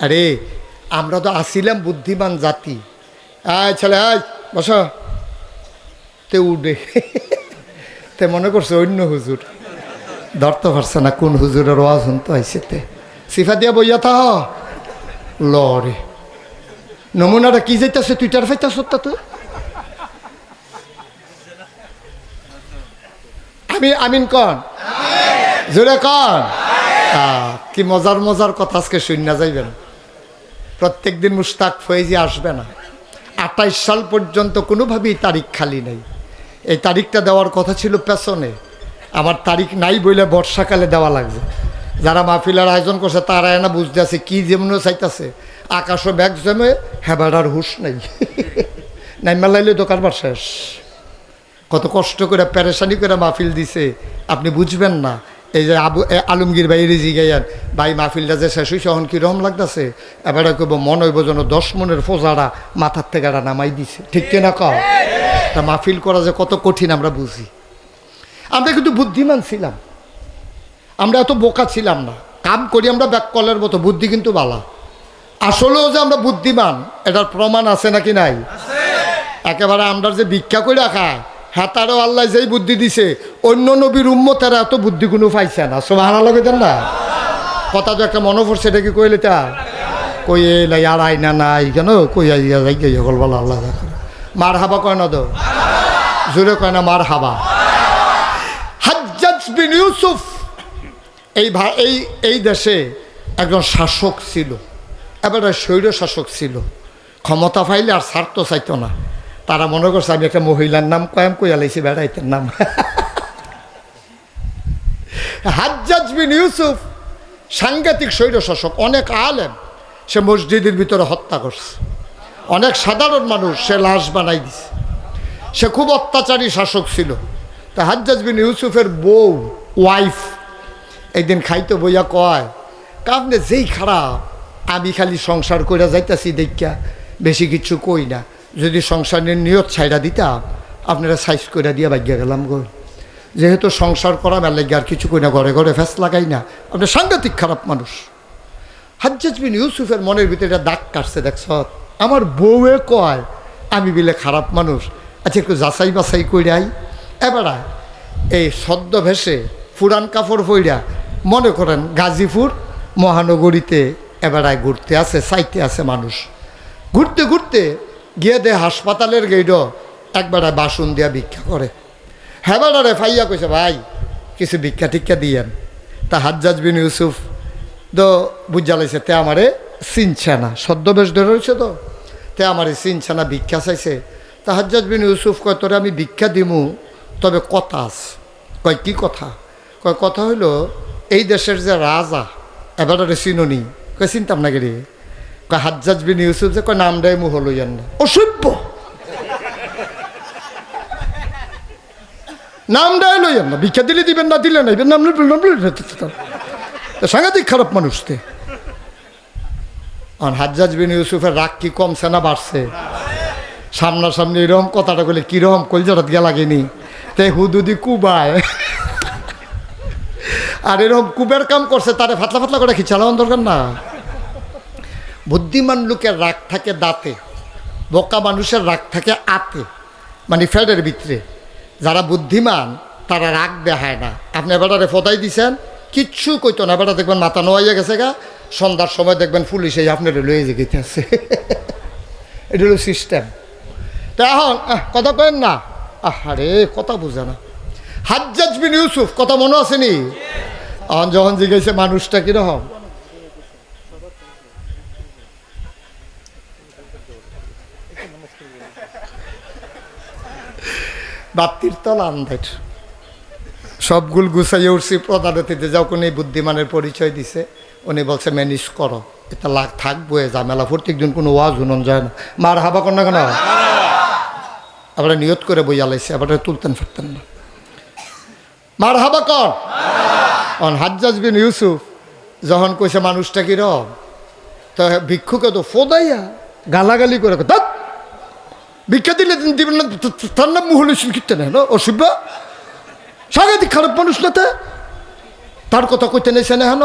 আরে আমরা তো আসিলাম বুদ্ধিমান জাতি। আয় ছেলে আয় বস, তে উঠে তে মনে করছে অন্য হুজুর, ধরতে পারছে না কোন হুজুরের ওয়াজ শুনতে আইসে। তে সিফা দিয়া বইয়া থা লরে নমুনাটা কি যাইতেছে, টুইটার ফাইতাছ তা তো আমি আমিন কন জোরে কন। কি মজার মজার কথা আজকে শুননা যাইবেন। প্রত্যেক দিন মুশতাক ফয়েজি আসবে না। 28 সাল পর্যন্ত কোনোভাবেই তারিখ খালি নেই। এই তারিখটা দেওয়ার কথা ছিল পেছনে, আমার তারিখ নাই বলে বর্ষাকালে দেওয়া লাগবে। যারা মাহফিলের আয়োজন করছে তারা এনা বুঝতে আছে কি যেমন চাইতেছে। আকাশও ব্যাগ জমে হেবাড়ার হুশ নেই, নাই মেলাইলে দোকানবার শেষ। কত কষ্ট করে পেরেশানি করে মাহফিল দিছে আপনি বুঝবেন না। এই যে আলমগীর ভাই রিজি গাইয়ান ভাই মাহফিলটা যে শেষ হয়েছে এখন কীরকম লাগতেছে, এবারে কব মনে হইব যেন 10 মনের ফোজারা মাথার থেকে নামাই দিছে, ঠিক কিনা কও? তা মাহফিল করা যে কত কঠিন আমরা বুঝি। আমরা কিন্তু বুদ্ধিমান ছিলাম, আমরা এত বোকা ছিলাম না। কাম করি আমরা ব্যাককলের মতো, বুদ্ধি কিন্তু বালা। আসলেও যে আমরা বুদ্ধিমান এটার প্রমাণ আছে নাকি নাই? একেবারে আমরা যে ভিক্ষা করে খায় হ্যাঁ তারও আল্লাহ যেই বুদ্ধি দিছে অন্য নবীর উম্মতেরা এত বুদ্ধি কোনো পাইছে না। সুবহানাল্লাহ কইতেন না? কথা তো একটা মনে পড়ছে, এটা কি কইলে তা কই এলাই আর আইনা নাই কেন কই আইয়া যাই গিয়ে সকল বলো আল্লাহ মার হাবা কয় না তো জোরে কয় না মার হাবা। হাজ্জাজ বিন ইউসুফ এই দেশে একজন শাসক ছিল, এবারে স্বৈর শাসক ছিল। ক্ষমতা পাইলে আর স্বার্থ চাইতো না। তারা মনে করছে আমি একটা মহিলার নাম কয়াম কইয়া লাইছি বেড়াইতের নাম। হাজ্জাজ বিন ইউসুফ সাংঘাতিক স্বৈর শাসক, অনেক আলেম সে মসজিদের ভিতরে হত্যা করছে, অনেক সাধারণ মানুষ সে লাশ বানাই দিছে। সে খুব অত্যাচারী শাসক ছিল। তা হাজ্জাজ বিন ইউসুফের বউ ওয়াইফ একদিন খাইতে বইয়া কয় কামনে যেই খারাপ, আমি খালি সংসার করে যাইতাছি দেখা বেশি কিছু কই না, যদি সংসারের নিয়ত ছাইড়া দিতাম আপনারা সাইজ করে দিয়ে বাগিয়া গেলাম গো। যেহেতু সংসার করা মেলে আর কিছু কই না, ঘরে ঘরে ফ্যাস লাগাই না, আপনি সাংঘাতিক খারাপ মানুষ। হাজ্জাজ বিন ইউসুফের মনের ভিতরে একটা দাগ কাটছে, দেখছ আমার বউয়ে কয় আমি বিলে খারাপ মানুষ, আচ্ছা একটু যাচাই বাছাই কইরাই। এবার এই সদ্য ভেসে পুরান কাপড় পইরা মনে করেন গাজীপুর মহানগরীতে এবারায় ঘুরতে আছে, চাইতে আছে মানুষ। ঘুরতে ঘুরতে গিয়ে দে হাসপাতালের গেইড একবারে বাসন দিয়া ভিক্ষা করে। হেবারে ফাইয়া কইছে ভাই কিছু ভিক্ষা টিক্ষা দিয়েন। তা হাজ্জাজ বিন ইউসুফ তো বুঝা লাইছে তে আমারে চিনছে না, সদ্যবেশ ধরে রয়েছে তো তে আমারে চিনছে না, ভিক্ষা চাইছে। তা হাজ্জাজ বিন ইউসুফ কয় তোরে আমি ভিক্ষা দিমু, তবে কথা আছে। কয় কি কথা? কয় কথা হইল এই দেশের যে রাজা এবারে চিনুনি। কয় চিনতাম না গেরে। কয় হাজ্জাজ বিন ইউসুফ যে কয় নামটাই মুহ লইয়ান না, অসভ্য নামটাই লইয়ান না, ভিক্ষা দিলে দিবেন না দিলে নাইবেন নাম সাংঘাতিক খারাপ মানুষ। তে হাজ্জাজ বিন ইউসুফের রাগ কি কমছে না বাড়ছে? সামনাসামনি এরকম কথাটা বলে কিরকম কলজাটা দিয়া লাগেনি। তাই হুদুদি কুবায় আর এরকম কুবের কাম করছে, তারে ফাতলা ফাতলা করে খিচালাম দরকার না। বুদ্ধিমান লোকের রাগ থাকে দাঁতে, বোকা মানুষের রাগ থাকে আতে, মানে ফ্যাটের ভিতরে। যারা বুদ্ধিমান তারা রাগ দেখায় না। আপনি এবারে ফদাই দিছেন কিচ্ছু কইতো না, এবারে দেখবেন মাথা নোয়াইয়া গেছে গা, সন্ধ্যার সময় দেখবেন পুলিশ এই আপনার লয়ে যেতে আছে। এটা হলো সিস্টেম। তা এখন কথা কেন না, আরে কথা বুঝে না। হাজ্জাজ বিন ইউসুফ কথা মনে আসেনি? এখন যখন জিজ্ঞেসে মানুষটা কিরকম, বাপ্তির তল আন্দাজ সবগুলো গুছাইয়ে উঠছি। প্রধান অতিথি যখন এই বুদ্ধিমানের পরিচয় দিছে উনি বলছে ম্যানেজ করো, এটা লাগ থাকবো ঝামেলা, প্রত্যেক দিন কোনো ওয়াজ শুনুন যায় না। মার হাবা কর না কেন? আবার নিয়ত করে বইয়া লাইছে, আবার তুলতেন ফিরতেন না। মার হাবা কর। হাজ্জাজ বিন ইউসুফ যখন কইছে মানুষটা কিরম, তো ভিক্ষুকে তো ফোদাইয়া গালাগালি করে ভিক্ষা দিলে দিবেন না, তার নাম মুহলিসিন কিনতে নেই না, অসভ্য সাংঘাতিক খারাপ মানুষ না। তার কথা কইতে নেছে না হেন।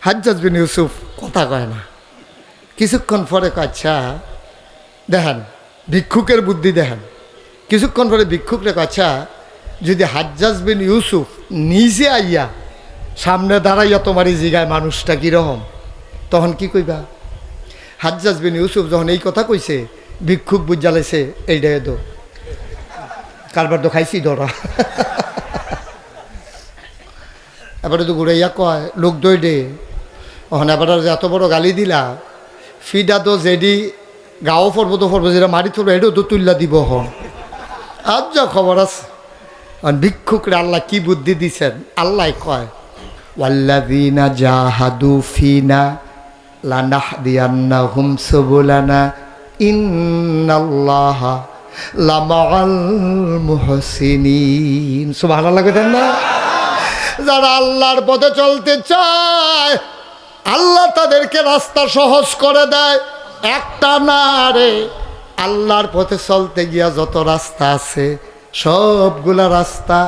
হাজ্জাজ বিন ইউসুফ কথা কয় না, কিছুক্ষণ পরে কয় আচ্ছা দেখেন ভিক্ষুকের বুদ্ধি দেখেন, কিছুক্ষণ পরে ভিক্ষুকরে কয় আচ্ছা যদি হাজ্জাজ বিন ইউসুফ নিজে আইয়া সামনে দাঁড়াইয়া তোমার এই জায়গায় মানুষটা কীরকম, তখন কি কইবা? হাজ্জাজ বিন ইউসুফ যখন এই কথা কইছে ভিক্ষুক বুঝালাইছে এইটাই তো কারবার তো খাইছি ধরা। এবারে তো ঘুরাইয়া কয় লোক দইডে ওখানে এবার এত বড় গালি দিলা ফিডা তো যেডি গাও পড়বো তো পড়বো, যেটা মারি থরবো এটাও তো তুল্লা দিব হন। আর যা খবর আছে ভিক্ষুকরে আল্লাহ কি বুদ্ধি দিছেন, আল্লাহ কয় ওয়াল্লাযীনা জাহাদু ফিনা লানাহদিয়ান্নাহুম সুবুলানা ইন্নাল্লাহা লামাআল মুহসিনিন। সুবহানাল্লাহ কইতেন না? যারা আল্লাহর পথে চলতে চায় আল্লাহ তাদেরকে রাস্তা সহজ করে দেয়। একটা না রে, আল্লাহর পথে চলতে গিয়া যত রাস্তা আছে সবগুলা রাস্তা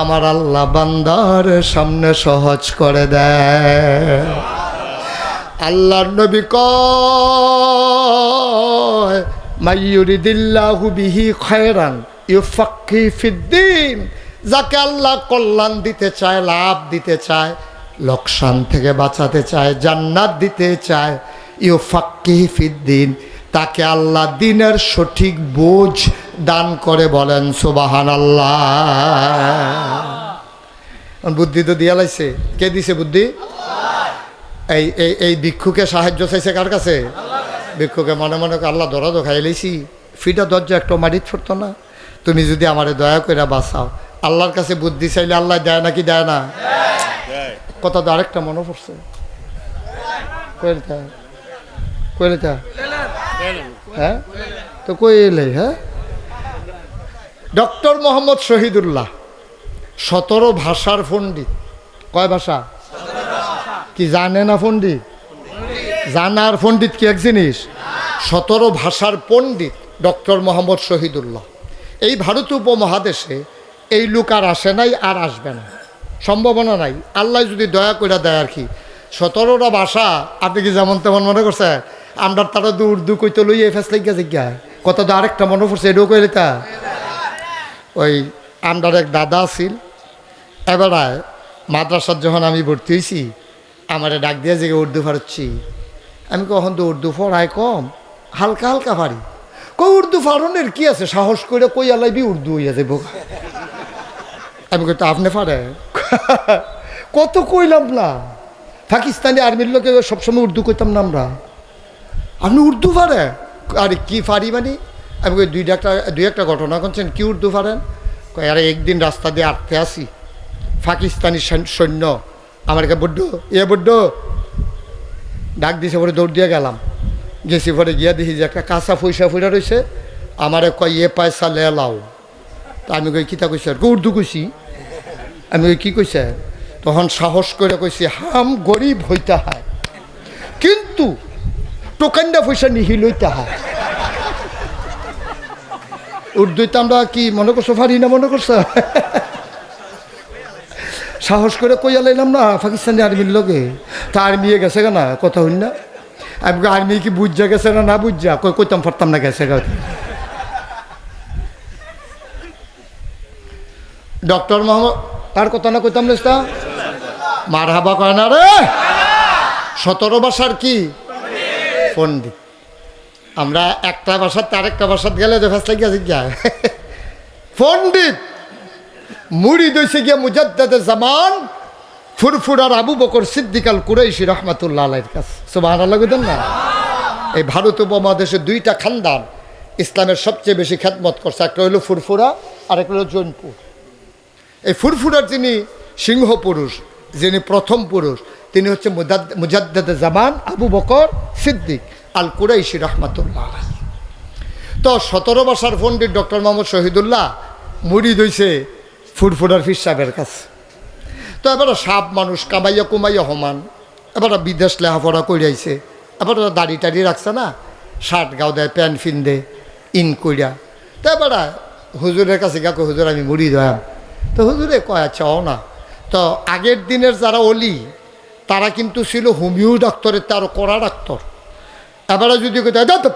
আমার আল্লাহ বান্দার সামনে সহজ করে দেয়। আল্লাহর নবী কয় মাইয়ুরিদিল্লাহু বিহি খায়রান ইউফাক্কিহু ফিদ্দীন, যাকে আল্লাহ কল্যাণ দিতে চায়, লাভ দিতে চায়, লোকসান থেকে বাঁচাতে চায়, জান্নাত দিতে চায়, ইউফাক্কিহু ফিদ্দীন, তাকে আল্লাহ দিনের সঠিক বোঝ দান করে। বলেন সুবহানাল্লাহ। বুদ্ধি তো দিয়া লাইছে, কে দিছে বুদ্ধি? এই এই এই ভিক্ষুকে সাহায্য চাইছে কার কাছে? ভিক্ষুকে মনে মনে আল্লাহ ধরা তো খাই লাইছি, ফিটা দরজা একটু মারিত পড়তো না, তুমি যদি আমারে দয়া করে বাঁচাও। আল্লাহর কাছে বুদ্ধি চাইলে আল্লাহ দেয় নাকি দেয় না? কথা তো আরেকটা মনে পড়ছে, কইলেটা হ্যাঁ তো কইলে হ্যাঁ ডক্টর মোহাম্মদ শহীদুল্লাহ 17 ভাষার পণ্ডিত। কয় ভাষা? কি জানে না পণ্ডিত? জানার পণ্ডিত কি এক জিনিস? 17 ভাষার পণ্ডিত ডক্টর মোহাম্মদ শহীদুল্লাহ। এই ভারত উপমহাদেশে এই লোক আর আসে নাই, আর আসবে না, সম্ভাবনা নাই। আল্লাহ যদি দয়া করে দেয় আর কি। 17টা ভাষা আপনি কি যেমন তেমন মনে করছে? আমরা তারা তো উর্দু কইতে লই এই ফেস লাগিয়া জিজ্ঞায় কথা তো আরেকটা মনে পড়ছে, এটাও কইলে তা ওই আমার এক দাদা আছিল, এবারে মাদ্রাসার যখন আমি ভর্তি হয়েছি আমারে ডাক দিয়ে যে উর্দু পারছি। আমি কখন তো উর্দু পড়ায় কম, হালকা হালকা পারি। কই উর্দু ফারনের কি আছে, সাহস করে কই আলাইবি উর্দু হইয়া যাব। আমি কই তো আপনি পারে কত কইলাম না, পাকিস্তানি আর্মির লোকে সবসময় উর্দু কইতাম না আমরা। আপনি উর্দু পারে? আরে কি পারি মানে? আমি কই দুই একটা ঘটনা করছেন, কি উর্দু পারেন? কই আরে একদিন রাস্তা দিয়ে আটতে আসি, পাকিস্তানি সৈন্য আমার কাছে বড্ড বড্ড ডাক দিছে, পরে দৌড় দিয়ে গেলাম। গেছি পরে গিয়া দেখি যে একটা কাঁচা পয়সা ফুটা রয়েছে, আমারে কয় পয়সা লে লাও। তা আমি কই কিতা কইছে? আর উর্দু কইছি। আমি কই কি কইছে? তখন সাহস করে কইছি হাম গরিব হইতে হয় কিন্তু টোকান্ডা পয়সা নিহি লইতে হয়। উর্দুতে আমরা কি মনে করছো পারি না? মনে করছো? সাহস করে কইয়া লাইলাম না পাকিস্তানি আর্মির লোকে। তা আর্মি গেছে না কথা হইল না। আমি আর্মি কি বুঝা গেছে না না বুঝা কইতাম পারতাম না গেছে। ডক্টর মোহাম্মদ তার কথা না কইতাম রেস্তা মার হাবা কয় না রে। 17 ভাষার কি পণ্ডিত। আমরা একটা ভাষার আরেকটা ভাষাত গেলে যে ফেস লাগিয়া জিজ্ঞায় পণ্ডিত মুড়ি দইছে গিয়া মুজাদ্দেদে জামান ফুরফুরার আবু বকর সিদ্দিক আল কুরাইশি রহমাতুল্লাহ আলাইহির কাছে। সুবহানাল্লাহ কইতেন না? এই ভারত উপমহাদেশে 2টা খানদান ইসলামের সবচেয়ে বেশি খেদমত করছে, একটা হইল ফুরফুরা আর একটা হলো জৈনপুর। এই ফুরফুরার যিনি সিংহ পুরুষ, যিনি প্রথম পুরুষ, তিনি হচ্ছে মুজাদ্দেদে জামান আবু বকর সিদ্দিক আল কুরাইশি রহমাতুল্লাহ আলাইহি। তো 17 ভাষার পণ্ডিত ডক্টর মোহাম্মদ শহীদুল্লাহ মুড়ি দইছে ফুরফুরার ফির সাহেবের কাছে। তো এবার সাপ মানুষ কামাইয়া কুমাইয়া হমান, এবার বিদেশ লেখাপড়া করিয়াছে, এবার দাড়ি টাড়ি রাখছে না, শার্ট গাও দেয়, প্যান্ট ফিন দে ইন কইরা। তো এবার হুজুরের কাছে গা কই হুজুর আমি মুড়ি দয়াম। তো হুজুরে কয় আচ্ছা ও না। তো আগের দিনের যারা অলি তারা কিন্তু ছিল হোমিও ডাক্তারের তারও কড়া ডাক্তার। এবারে যদি তো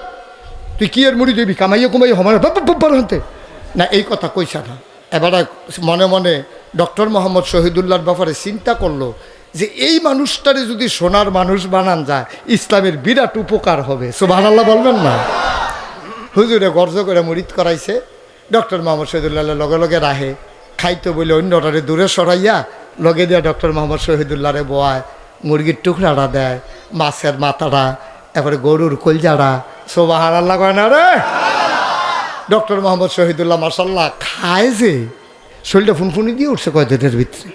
তুই কি এর মুড়ি দিবি কামাইয়ে কুমাইয়ে হমার হতে না, এই কথা কইসা না। এবারে মনে মনে ডক্টর মোহাম্মদ শহীদুল্লাহর ব্যাপারে চিন্তা করলো যে এই মানুষটারে যদি সোনার মানুষ বানান যায় ইসলামের বিরাট উপকার হবে। সুবহানাল্লাহ বলবেন না? হুজুরে গর্জ করে মুরিদ করাইছে। ডক্টর মোহাম্মদ শহীদুল্লাহ লগে লগে রাহে খাইতে বলে অন্যটারে দূরে সরাইয়া লগে দিয়া ডক্টর মোহাম্মদ শহীদুল্লাহরে বোয়ায়, মুরগির টুকরাটা দেয়, মাছের মাথাটা, এবারে গরুর কলজাটা। সুবহানাল্লাহ কয় না রে? ডক্টর মোহাম্মদ শহীদুল্লাহ মাশাল্লাহ খায় যে শরীরটা ফুনফুনি দিয়ে উঠছে কয়দিনের ভিতরে।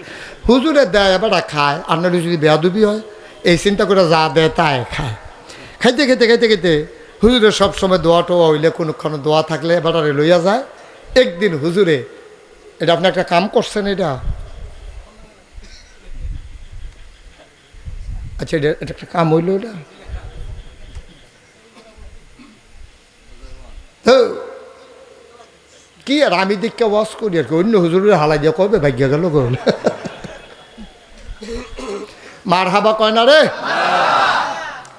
হুজুরে দেয় এবার খায়, আপনার যদি বেয়াদুবি হয় এই চিন্তা করে যা দেয় তাই খায়। খাইতে খেতে খাইতে খেতে হুজুরের সবসময় দোয়া টোয়া হইলে কোনোক্ষণ দোয়া থাকলে এবার লইয়া যায়। একদিন হুজুরে, এটা আপনি একটা কাম করছেন, এটা আচ্ছা এটা একটা কাম হইল, এটা কি আর আমি দেখে ওয়াশ করি আর কি, অন্য হুজুরের হালাই দিয়ে কবে ভাগ্য গেল গল মার হাবা কয় না রে।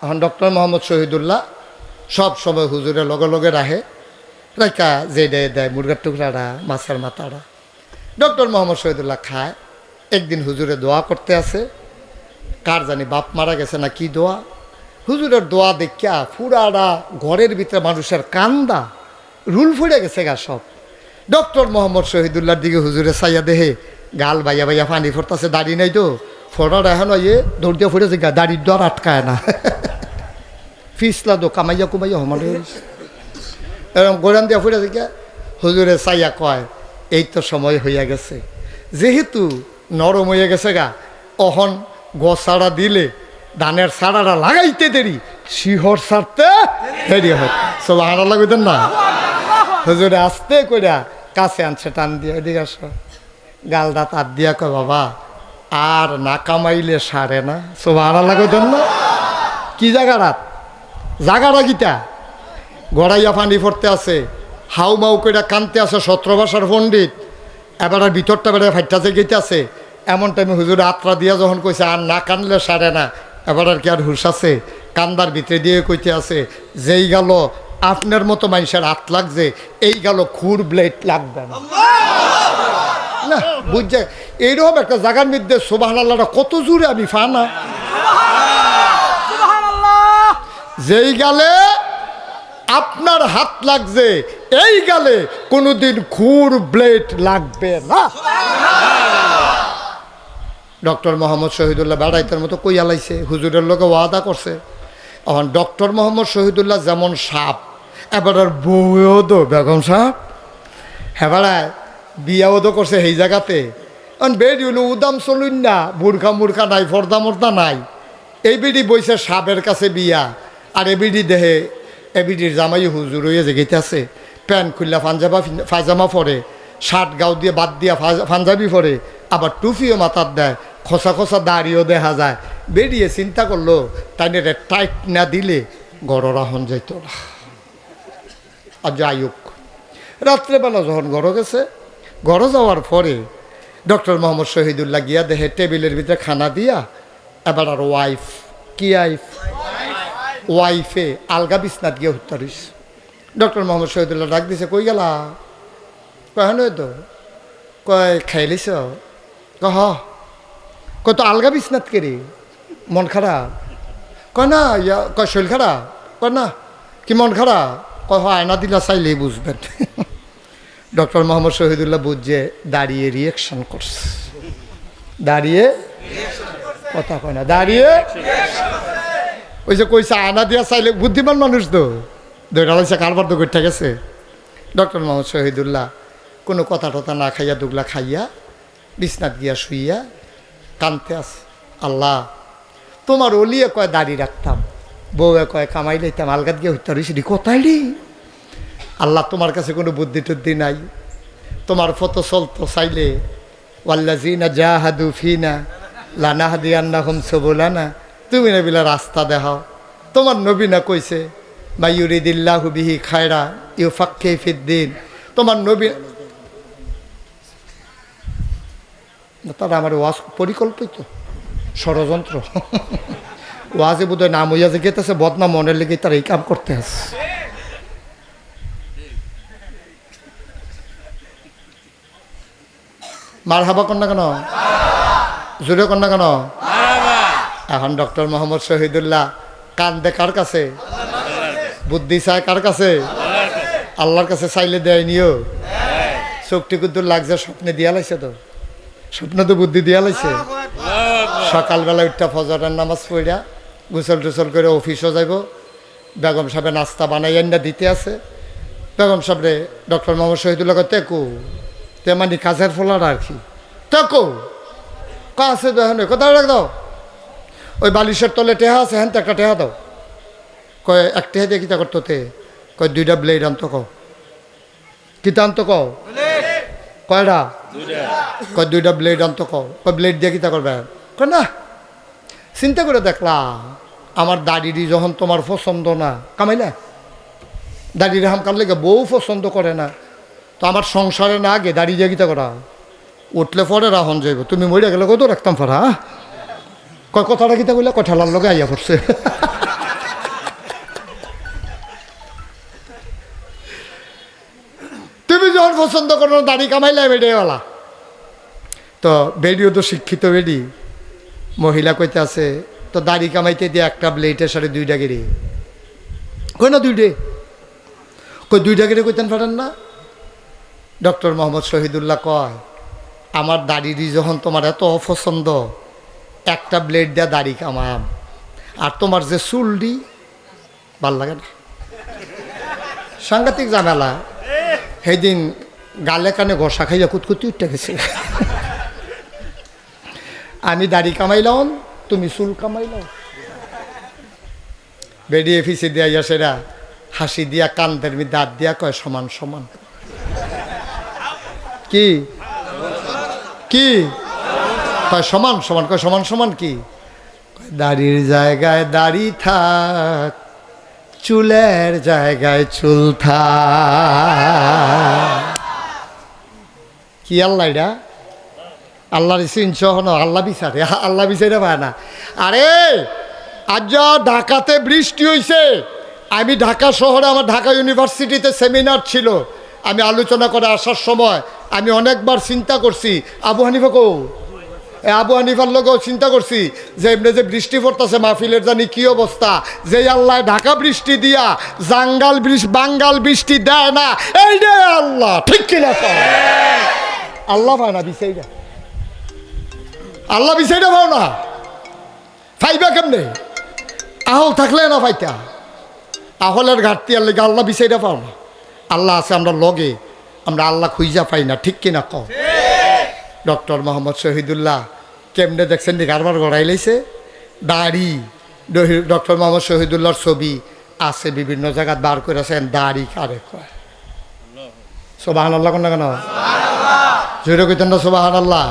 এখন ডক্টর মোহাম্মদ শহীদুল্লাহ সব সময় হুজুরের লগে লগে রাহে রাইকা যে দেয় দেয় মুরগার টুকরাটা, মাছের মাথাটা। ডক্টর মোহাম্মদ শহীদুল্লাহ খায়। একদিন হুজুরে দোয়া করতে আছে, কার জানি বাপ মারা গেছে না কি দোয়া। হুজুরের দোয়া দেখিয়া পুরাটা ঘরের ভিতরে মানুষের কান্দা রুল ফুড়ে গেছে গা সব। ডক্টর মোহাম্মদ শহীদুল্লাহর দিকে হুজুরে চাইয়া দেহে গাল বাইয়া বাইয়া পানি ফোরতাছে, দাড়ি নাই তো ফোড়ার এখন ইয়ে দৌড় দিয়ে ফুটেছে গা, দাড়ির দর আটকায় না ফিসলা দো কামাইয়া কুমাইয়া হমারে এরকম গোড়ান দিয়া ফুটেছে গা। হুজুরে চাইয়া কয় এই তো সময় হইয়া গেছে, যেহেতু নরম হয়ে গেছে গা, অহন গোছাড়া দিলে ধানের সাড়াটা লাগাইতে দেরি, শিহর ছাড়তে দেরি হয়। সুবহানাল্লাহ কইতেন না? হুজুরে আস্তে কইরা কাছে আনছে, টান দিয়ে এদিকে আসো, গালটা তার দিয়া কয় বাবা আর না কামাইলে সারে না। সুবহানাল্লাহ কইতেন না? কি জায়গাটা গীতা গড়াইয়া পানি পড়তে আছে, হাউ মাউ কইরা কানতে আছে 17 ভাষার পণ্ডিত। এবার ভিতরটা বেড়ে ফাইটাছে গেতে আছে। এমন টাইমে হুজুরে আত্রা দিয়া যখন কইছে আর না কানলে সারে না, এবার আর কি আর হুশ আছে? কান্দার ভিতরে দিয়ে কইতে আছে যেই গেল আপনার মতো মানুষের হাত লাগছে, এই গেল খুর ব্লেড লাগবে না। না বুঝছে এইরকম একটা জায়গার মধ্যে সুবহানাল্লাহটা কত জোরে আমি ফানা, যেই গালে আপনার হাত লাগছে এই গালে কোনোদিন খুর ব্লেড লাগবে না। ডক্টর মোহাম্মদ শহীদুল্লাহ বেড়াইতের মতো কইয়া লাইছে, হুজুরের লোকে ওয়াদা করছে। এখন ডক্টর মোহাম্মদ শহীদুল্লাহ যেমন সাপ, এবার আর বউও তো বেগম সাপ, হেবাড়ায় বিয়াও তো করছে সেই জায়গাতে। এখন বেডি হলো উদাম চলুন না, বুর্খা মুর্খা নাই, ফর্দা মর্দা নাই। এই বিডি বইছে সাপের কাছে বিয়া, আর এবিডি দেহে এবিডির জামাই হুজুর হয়ে জেগেতে আছে, প্যান্ট খুললা পায়জামা পরে, শার্ট গাও দিয়ে বাদ দিয়া পাঞ্জাবি পরে, আবার টুপিও মাথার দেয়, খসা খসা দাড়িও দেখা যায়। বেরিয়ে চিন্তা করলো তাই টাইট না দিলে গড়রা হন যাইত না। আর যাই হোক, রাত্রেবেলা যখন ঘর গেছে, ঘর যাওয়ার পরে ডক্টর মোহাম্মদ শহীদুল্লাহ গিয়া দেহে টেবিলের ভিতরে খানা দিয়া, এবার আর ওয়াইফ কি ওয়াইফে আলগা বিছনাথ গিয়ে হত্যা রইছে। ডক্টর মোহাম্মদ শহীদুল্লাহ ডাক দিছে, কই গেলা? কয় নয় তো, কয় খাইলিস? কহ কত আলগা বিছনাথ কেরে, মন খারাপ? কয় না, কয় শরীর খারাপ? কয় না, কি মন খারাপ? কয় আয়না দিলা চাইলেই বুঝবেন। ডক্টর মোহাম্মদ শহীদুল্লাহ বুঝছে, দাঁড়িয়ে রিয়েকশন করছে, দাঁড়িয়ে কথা কয় না, দাঁড়িয়ে ওই যে কইছে আয়না দিয়া চাইলে, বুদ্ধিমান মানুষ তো দৈরা লাগছে, কারবার তো করতে গেছে। ডক্টর মোহাম্মদ শহীদুল্লাহ কোনো কথা টথা না খাইয়া দুগলা খাইয়া বিছনাথ গিয়া শুইয়া কানতে আছে, আল্লাহ তোমার অলিয়ে কয় দাড়ি রাখতাম, বউয়ে কয় কামাই লাইতাম, আলগাত গিয়ে হত্যা রয়েছি, কোথায় রে আল্লাহ? তোমার কাছে কোনো বুদ্ধি টুদ্ধি নাই? তোমার ফতো চলতো চাইলে ওয়াল্লাযিনা জাহাদু ফিনা লানাহদিয়ান্নাহুম সুবুলানা, তুমি নবিলা রাস্তা দেখাও। তোমার নবী না কইছে মাইয়ুরিদিল্লাহু বিহি খায়রা ইউফাক্কিহু ফিদ্দিন, তোমার নবী তারা আমার ওয়াজ পরিকল্পিত ষড়যন্ত্র। ওয়াজে বোধহয় নাম হইয়া যে গেতেছে বদনাম মনের লেগে তারা এই কাম করতে আছে। মার হাবা কন্যা কেন, জোরে কন্যা কেন? এখন ডক্টর মোহাম্মদ শহীদুল্লাহ কান্দে কার কাছে? বুদ্ধি চায় কার কাছে? আল্লাহর কাছে চাইলে দেয়নিও। চোখটি কিন্তু লাগছে স্বপ্নে দিয়া লাইছে, তো স্বপ্নে তো বুদ্ধি দিয়া লাইছে। সকালবেলা উঠটা ফজরের নামাজ পড়া গোসল টোসল করে অফিসও যাইব। বেগম সাহেব নাস্তা বানাই আন্ডা দিতে আছে। বেগম সাহেবরে ডক্টর মোহাম্মদ শহীদুল্লাহ তেকো তেমানি কাজের ফলার আর কি তেকো কাছে কোথাও রাখ দাও, ওই বালিশের তলে টেহা আছে, হ্যাঁ তো একটা টেহা দাও। কয় এক টেহা দিয়ে কিতা করতো তে? কয় 2টা ব্লেড আনতো। কও কিতা আনতো? কও কয়টা? কয় 2টা ব্লেড আনতো। কও কয় ব্লেড দিয়ে কিতা করবে? কয় না, চিন্তা করে দেখলাম আমার দাড়িটি যখন তোমার পছন্দ না, কামাইলা দাড়ির হামকার লেগে বউ পছন্দ করে না, তো আমার সংসারে না আগে দাড়ি দিয়ে কিতা করা? উঠলে পরে রাহন যাইব, তুমি মরে গেলে কত রাখতাম ফারা। কয় কথাটা কিতা কইলে? কঠালার লগে আইয়া পড়ছে। তুমি যখন পছন্দ করো দাড়ি কামাইলে বেডিওয়ালা, তো বেডিও তো শিক্ষিত বেডি মহিলা কইতে আছে, তো দাড়ি কামাইতে দিয়ে একটা ব্লেডের সাথে 2টা গেড়ে। কই না 2টে, কই 2টা গেড়ে কইতেন পারেন না? ডক্টর মোহাম্মদ শহীদুল্লাহ কয় আমার দাড়িটি যখন তোমার এত অপছন্দ, একটা ব্লেড দিয়ে দাড়ি কামাম, আর তোমার যে চুলডি ভাল লাগে না। সাংঘাতিক ঝামেলা। সেদিন গালে কানে ঘষা খাইয়া কুতকুতি উঠতে গেছে। আমি দাড়ি কামাইলাম, তুমি চুল কামাইলাম। বেরিয়ে ফিসে দিয়া সেরা হাসি দিয়া কান্দের মি দাঁত দিয়া কয় সমান সমান। কি কি কয়? সমান সমান। কয় সমান সমান কি? দাড়ির জায়গায় দাড়ি থাক, চুলের জায়গায় চুল থাক। কি আল্লাহ এটা? আল্লাহর চিনসহ না, আল্লাহ বিচারে, আল্লাহ বিচারে পায় না। আরে আজ যা ঢাকাতে বৃষ্টি হয়েছে, আমি ঢাকা শহরে আমার ঢাকা ইউনিভার্সিটিতে সেমিনার ছিল, আমি আলোচনা করে আসার সময় আমি অনেকবার চিন্তা করছি আবু হানিফা কো, আবু হানিফার লোকেও চিন্তা করছি যে এমনি যে বৃষ্টি পড়তেছে মাহফিলের জানি কি অবস্থা, যে আল্লাহ ঢাকা বৃষ্টি দিয়া বাঙ্গাল বৃষ্টি দেয় না, এই রে আল্লাহ, ঠিক কিনা? আল্লাহ পায় না বিষয়টা, আল্লাহ বিষয়টা পাও না, ফাইবা কেমনে? আহল থাকলে না পাইতা, আহলের ঘাটতি আর লেগে আল্লাহ বিষয়টা পাও না। আল্লাহ আছে আমরা লগে, আমরা আল্লাহ খুঁজা পাই না, ঠিক কিনা কও? ডক্টর মোহাম্মদ শহীদুল্লাহ কেমনে দেখছেন কারবার গড়াই লাইছে দাড়ি। ডক্টর মোহাম্মদ শহীদুল্লাহর ছবি আছে বিভিন্ন জায়গায় বার করেছেন, দাড়ি কারে কয়? সুবহানাল্লাহ কোন না কেন? জোরে কইতেন না সুবহানাল্লাহ?